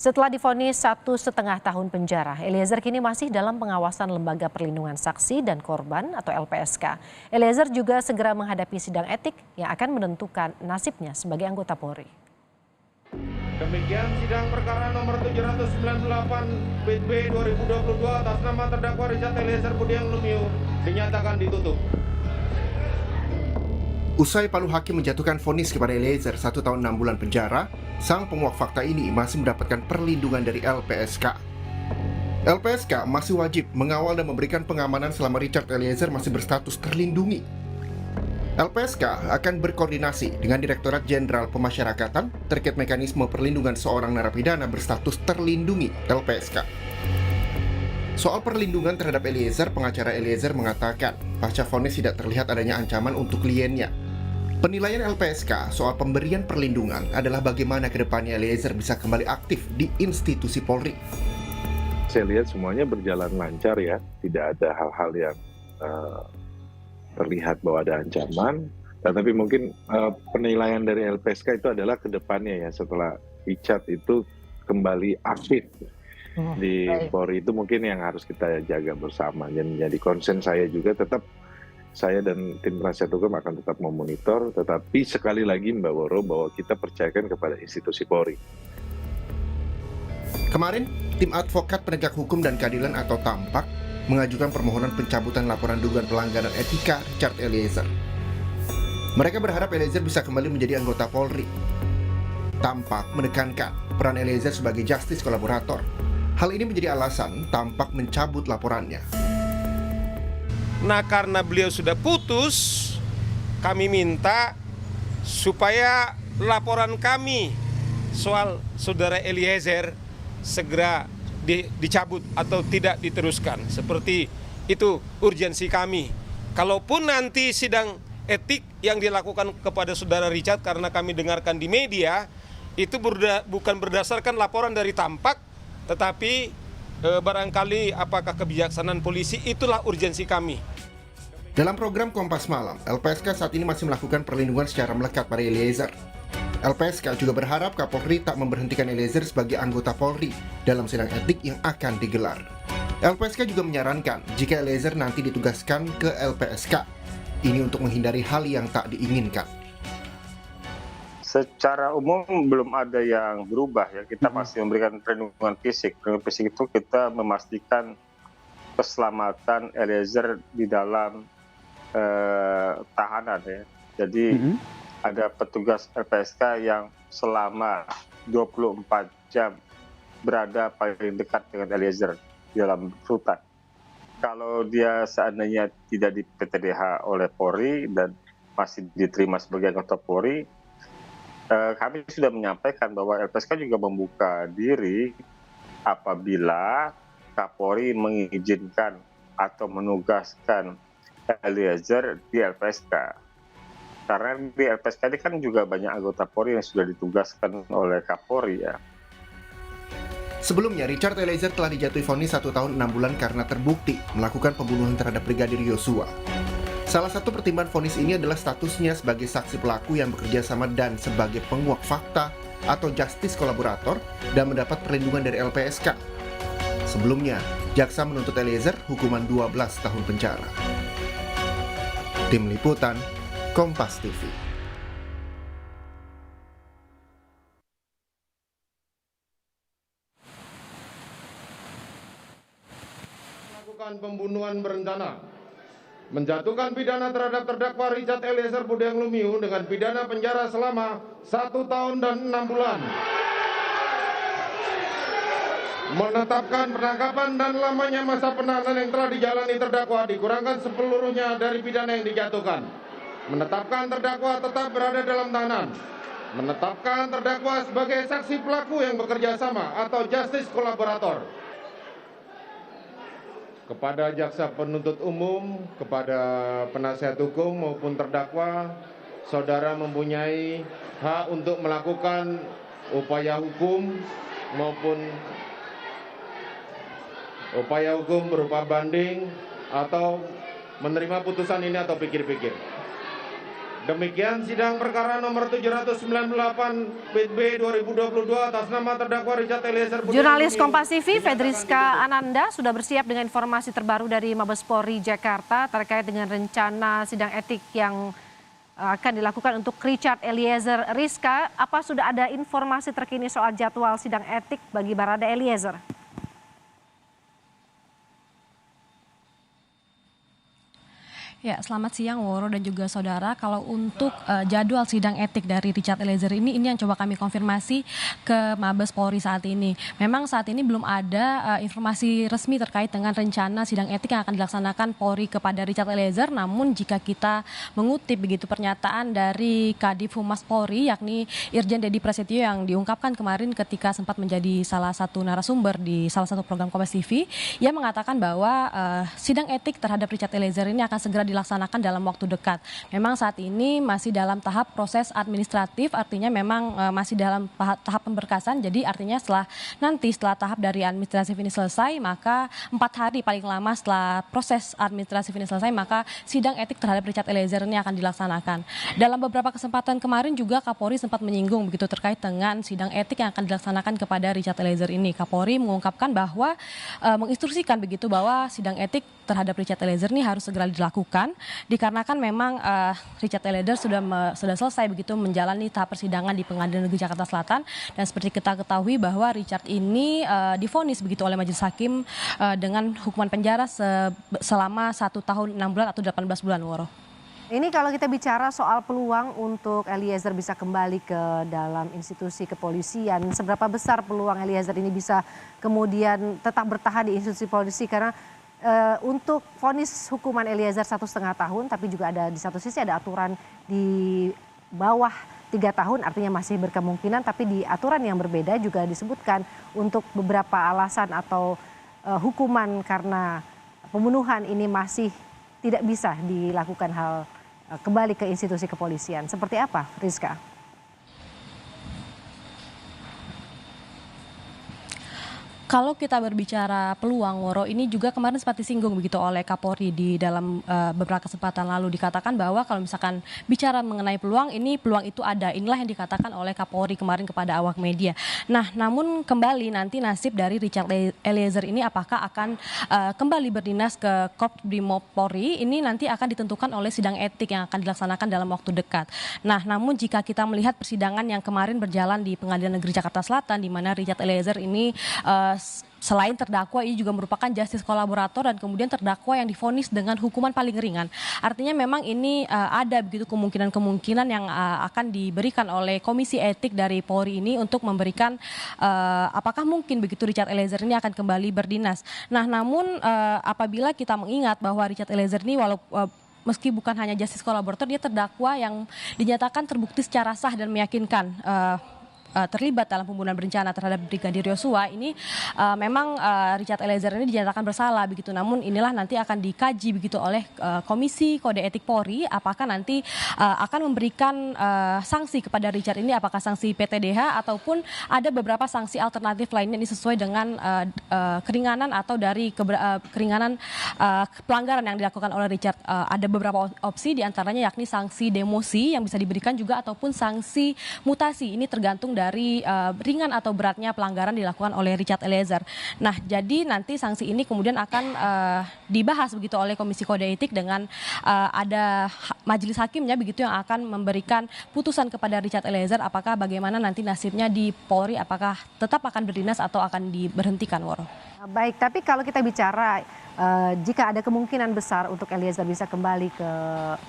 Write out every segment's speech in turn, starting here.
Setelah divonis 1,5 tahun penjara, Eliezer kini masih dalam pengawasan Lembaga Perlindungan Saksi dan Korban atau LPSK. Eliezer juga segera menghadapi sidang etik yang akan menentukan nasibnya sebagai anggota Polri. Demikian sidang perkara nomor 798 PB 2022 atas nama terdakwa Richard Eliezer Budiang Lumiu dinyatakan ditutup. Usai Palu Hakim menjatuhkan vonis kepada Eliezer 1 tahun 6 bulan penjara, sang penguak fakta ini masih mendapatkan perlindungan dari LPSK. LPSK masih wajib mengawal dan memberikan pengamanan selama Richard Eliezer masih berstatus terlindungi. LPSK akan berkoordinasi dengan Direktorat Jenderal Pemasyarakatan terkait mekanisme perlindungan seorang narapidana berstatus terlindungi LPSK. Soal perlindungan terhadap Eliezer, pengacara Eliezer mengatakan pasca vonis tidak terlihat adanya ancaman untuk kliennya. Penilaian LPSK soal pemberian perlindungan adalah bagaimana ke depannya Eliezer bisa kembali aktif di institusi Polri. Saya lihat semuanya berjalan lancar ya, tidak ada hal-hal yang terlihat bahwa ada ancaman. Tetapi mungkin penilaian dari LPSK itu adalah ke depannya ya, setelah Richard itu kembali aktif di Polri, itu mungkin yang harus kita jaga bersama. Dan jadi concern saya juga tetap, saya dan tim penasihat hukum akan tetap memonitor, tetapi sekali lagi Mbak Woro, bahwa kita percayakan kepada institusi Polri. Kemarin, tim advokat penegak hukum dan keadilan atau TAMPAK mengajukan permohonan pencabutan laporan dugaan pelanggaran etika Richard Eliezer. Mereka berharap Eliezer bisa kembali menjadi anggota Polri. TAMPAK menekankan peran Eliezer sebagai justice kolaborator. Hal ini menjadi alasan TAMPAK mencabut laporannya. Nah, karena beliau sudah putus, kami minta supaya laporan kami soal saudara Eliezer segera dicabut atau tidak diteruskan. Seperti itu urgensi kami. Kalaupun nanti sidang etik yang dilakukan kepada saudara Richard, karena kami dengarkan di media, itu bukan berdasarkan laporan dari TAMPAK, tetapi barangkali apakah kebijaksanaan polisi, itulah urgensi kami. Dalam program Kompas Malam, LPSK saat ini masih melakukan perlindungan secara melekat pada Eliezer. LPSK juga berharap Kapolri tak memberhentikan Eliezer sebagai anggota Polri dalam sidang etik yang akan digelar. LPSK juga menyarankan jika Eliezer nanti ditugaskan ke LPSK, ini untuk menghindari hal yang tak diinginkan. Secara umum belum ada yang berubah ya, kita masih memberikan perlindungan fisik. Perlindungan fisik itu kita memastikan keselamatan Eliezer di dalam tahanan ya. Jadi ada petugas LPSK yang selama 24 jam berada paling dekat dengan Eliezer di dalam rutan. Kalau dia seandainya tidak di PTDH oleh Polri dan masih diterima sebagai anggota Polri, kami sudah menyampaikan bahwa LPSK juga membuka diri apabila Kapolri mengizinkan atau menugaskan Eliezer di LPSK. Karena di LPSK ini kan juga banyak anggota Polri yang sudah ditugaskan oleh Kapolri ya. Sebelumnya, Richard Eliezer telah dijatuhi vonis 1 tahun 6 bulan karena terbukti melakukan pembunuhan terhadap Brigadir Yosua. Salah satu pertimbangan vonis ini adalah statusnya sebagai saksi pelaku yang bekerja sama dan sebagai penguak fakta atau justice kolaborator dan mendapat perlindungan dari LPSK. Sebelumnya, jaksa menuntut Eliezer hukuman 12 tahun penjara. Tim Liputan, Kompas TV. Melakukan pembunuhan berencana, menjatuhkan pidana terhadap terdakwa Richard Eliezer Budiang Lumiu dengan pidana penjara selama 1 tahun dan 6 bulan. Menetapkan penangkapan dan lamanya masa penahanan yang telah dijalani terdakwa dikurangkan sepeluruhnya dari pidana yang dijatuhkan. Menetapkan terdakwa tetap berada dalam tahanan. Menetapkan terdakwa sebagai saksi pelaku yang bekerja sama atau justice kolaborator. Kepada jaksa penuntut umum, kepada penasihat hukum maupun terdakwa, saudara mempunyai hak untuk melakukan upaya hukum maupun upaya hukum berupa banding atau menerima putusan ini atau pikir-pikir. Demikian sidang perkara nomor 798 B 2022 atas nama terdakwa Richard Eliezer Budiang Jurnalis Lumiu Kompas TV dinyatakan Fedriska ditutup. Ananda sudah bersiap dengan informasi terbaru dari Mabes Polri Jakarta terkait dengan rencana sidang etik yang akan dilakukan untuk Richard Eliezer. Rizka, apa sudah ada informasi terkini soal jadwal sidang etik bagi Barada Eliezer? Ya, selamat siang Woro dan juga saudara. Kalau untuk jadwal sidang etik dari Richard Eliezer ini yang coba kami konfirmasi ke Mabes Polri saat ini. Memang saat ini belum ada informasi resmi terkait dengan rencana sidang etik yang akan dilaksanakan Polri kepada Richard Eliezer. Namun jika kita mengutip begitu pernyataan dari Kadif Humas Polri yakni Irjen Dedi Prasetyo yang diungkapkan kemarin ketika sempat menjadi salah satu narasumber di salah satu program Kompas TV, ia mengatakan bahwa sidang etik terhadap Richard Eliezer ini akan segera dilaksanakan dalam waktu dekat. Memang saat ini masih dalam tahap proses administratif, artinya memang masih dalam tahap pemberkasan. Jadi artinya setelah tahap dari administratif ini selesai, maka 4 hari paling lama setelah proses administratif ini selesai, maka sidang etik terhadap Richard Eliezer ini akan dilaksanakan. Dalam beberapa kesempatan kemarin juga Kapolri sempat menyinggung begitu terkait dengan sidang etik yang akan dilaksanakan kepada Richard Eliezer ini. Kapolri mengungkapkan bahwa menginstruksikan begitu bahwa sidang etik terhadap Richard Eliezer ini harus segera dilakukan dikarenakan memang Richard Eliezer sudah selesai begitu menjalani tahap persidangan di Pengadilan Negeri Jakarta Selatan, dan seperti kita ketahui bahwa Richard ini divonis begitu oleh majelis hakim dengan hukuman penjara selama 1 tahun 6 bulan atau 18 bulan, Woro. Ini kalau kita bicara soal peluang untuk Eliezer bisa kembali ke dalam institusi kepolisian, seberapa besar peluang Eliezer ini bisa kemudian tetap bertahan di institusi polisi, karena untuk vonis hukuman Eliezer 1,5 tahun, tapi juga ada di satu sisi ada aturan di bawah 3 tahun, artinya masih berkemungkinan, tapi di aturan yang berbeda juga disebutkan untuk beberapa alasan atau hukuman karena pembunuhan ini masih tidak bisa dilakukan hal kembali ke institusi kepolisian. Seperti apa, Rizka? Kalau kita berbicara peluang, Woro, ini juga kemarin sempat disinggung begitu oleh Kapolri di dalam beberapa kesempatan lalu, dikatakan bahwa kalau misalkan bicara mengenai peluang, ini peluang itu ada. Inilah yang dikatakan oleh Kapolri kemarin kepada awak media. Nah, namun kembali nanti nasib dari Richard Eliezer ini apakah akan kembali berdinas ke Korps Brimob Polri, ini nanti akan ditentukan oleh sidang etik yang akan dilaksanakan dalam waktu dekat. Nah, namun jika kita melihat persidangan yang kemarin berjalan di Pengadilan Negeri Jakarta Selatan, di mana Richard Eliezer ini selain terdakwa, ini juga merupakan justice kolaborator dan kemudian terdakwa yang divonis dengan hukuman paling ringan. Artinya memang ini ada begitu kemungkinan-kemungkinan yang akan diberikan oleh Komisi Etik dari Polri ini untuk memberikan apakah mungkin begitu Richard Eliezer ini akan kembali berdinas. Nah, namun apabila kita mengingat bahwa Richard Eliezer ini meski bukan hanya justice kolaborator, dia terdakwa yang dinyatakan terbukti secara sah dan meyakinkan terlibat dalam pembunuhan berencana terhadap Brigadir Yosua. Ini memang Richard Eliezer ini dinyatakan bersalah begitu. Namun inilah nanti akan dikaji begitu oleh Komisi Kode Etik Polri, apakah nanti akan memberikan sanksi kepada Richard ini, apakah sanksi PTDH ataupun ada beberapa sanksi alternatif lainnya ini sesuai dengan keringanan atau dari keringanan pelanggaran yang dilakukan oleh Richard. Ada beberapa opsi diantaranya yakni sanksi demosi yang bisa diberikan juga ataupun sanksi mutasi. Ini tergantung dari ringan atau beratnya pelanggaran dilakukan oleh Richard Eliezer. Nah, jadi nanti sanksi ini kemudian akan dibahas begitu oleh Komisi Kode Etik dengan ada majelis hakimnya begitu yang akan memberikan putusan kepada Richard Eliezer apakah bagaimana nanti nasibnya di Polri, apakah tetap akan berdinas atau akan diberhentikan, Woro. Baik, tapi kalau kita bicara jika ada kemungkinan besar untuk Eliezer bisa kembali ke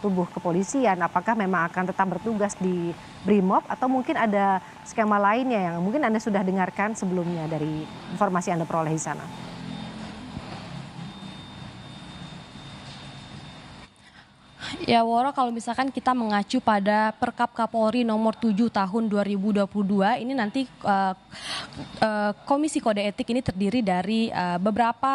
tubuh kepolisian, apakah memang akan tetap bertugas di Brimob atau mungkin ada skema lainnya yang mungkin Anda sudah dengarkan sebelumnya dari informasi Anda peroleh di sana? Ya, Woro, kalau misalkan kita mengacu pada Perkap Kapolri nomor 7 tahun 2022, ini nanti Komisi Kode Etik ini terdiri dari beberapa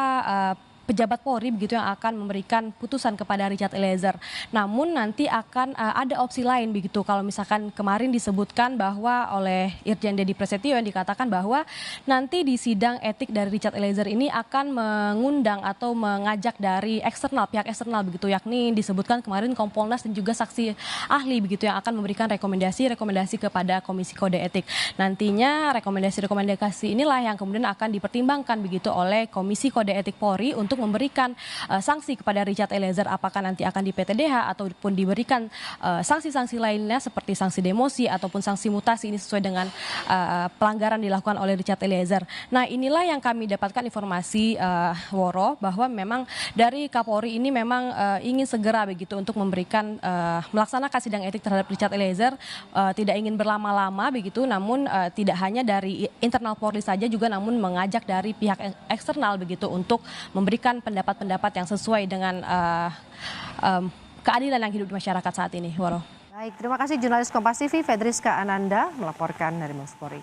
pejabat Polri begitu yang akan memberikan putusan kepada Richard Eliezer. Namun nanti akan ada opsi lain begitu. Kalau misalkan kemarin disebutkan bahwa oleh Irjen Deddy Prasetyo yang dikatakan bahwa nanti di sidang etik dari Richard Eliezer ini akan mengundang atau mengajak dari eksternal, pihak eksternal begitu, yakni disebutkan kemarin Kompolnas dan juga saksi ahli begitu yang akan memberikan rekomendasi kepada Komisi Kode Etik. Nantinya rekomendasi inilah yang kemudian akan dipertimbangkan begitu oleh Komisi Kode Etik Polri untuk memberikan sanksi kepada Richard Eliezer, apakah nanti akan di PTDH ataupun diberikan sanksi-sanksi lainnya seperti sanksi demosi ataupun sanksi mutasi, ini sesuai dengan pelanggaran dilakukan oleh Richard Eliezer. Nah, inilah yang kami dapatkan informasi Woro, bahwa memang dari Kapolri ini memang ingin segera begitu untuk memberikan melaksanakan sidang etik terhadap Richard Eliezer, tidak ingin berlama-lama begitu, namun tidak hanya dari internal Polri saja juga, namun mengajak dari pihak eksternal begitu untuk memberikan pendapat-pendapat yang sesuai dengan keadilan yang hidup di masyarakat saat ini. Waro. Baik, terima kasih jurnalis Kompas TV Fedriska Ananda melaporkan dari Mabes Polri.